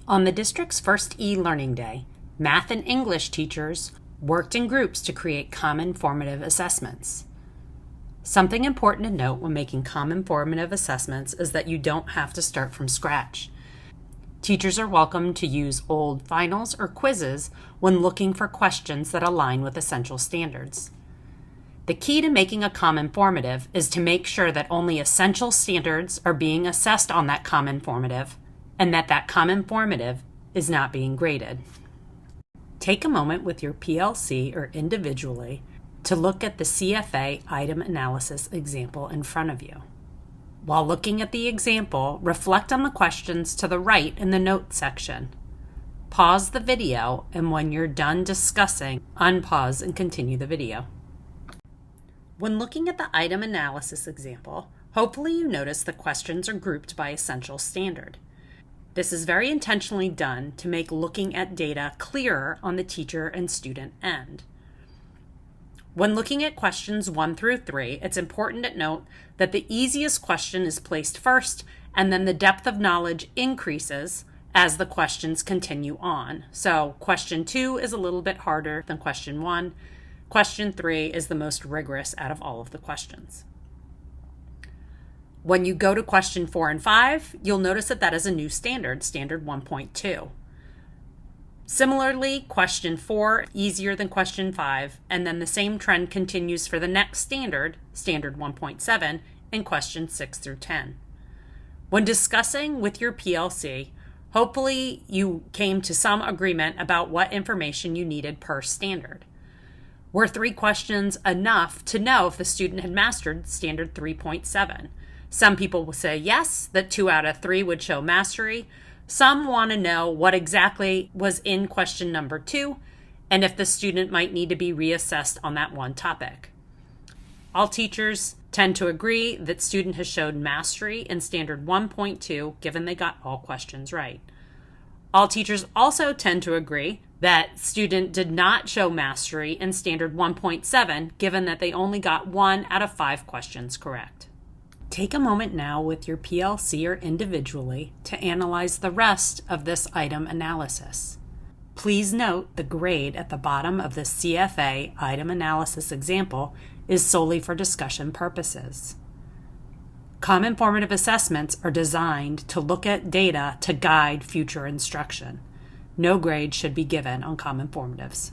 On the district's first e-learning day, math and English teachers worked in groups to create common formative assessments. Something important to note when making common formative assessments is that you don't have to start from scratch. Teachers are welcome to use old finals or quizzes when looking for questions that align with essential standards. The key to making a common formative is to make sure that only essential standards are being assessed on that common formative and that common formative is not being graded. Take a moment with your PLC or individually to look at the CFA item analysis example in front of you. While looking at the example, reflect on the questions to the right in the notes section. Pause the video, and when you're done discussing, unpause and continue the video. When looking at the item analysis example, hopefully you notice the questions are grouped by essential standard. This is very intentionally done to make looking at data clearer on the teacher and student end. When looking at questions 1 through 3, it's important to note that the easiest question is placed first, and then the depth of knowledge increases as the questions continue on. So question 2 is a little bit harder than question 1. Question 3 is the most rigorous out of all of the questions. When you go to question 4 and 5, you'll notice that is a new standard, standard 1.2. Similarly, question 4, easier than question 5, and then the same trend continues for the next standard, standard 1.7, in questions 6 through 10. When discussing with your PLC, hopefully you came to some agreement about what information you needed per standard. Were 3 questions enough to know if the student had mastered standard 3.7? Some people will say yes, that 2 out of 3 would show mastery. Some want to know what exactly was in question number 2 and if the student might need to be reassessed on that one topic. All teachers tend to agree that student has showed mastery in standard 1.2 given they got all questions right. All teachers also tend to agree that student did not show mastery in standard 1.7 given that they only got 1 out of 5 questions correct. Take a moment now with your PLC or individually to analyze the rest of this item analysis. Please note the grade at the bottom of the CFA item analysis example is solely for discussion purposes. Common formative assessments are designed to look at data to guide future instruction. No grade should be given on common formatives.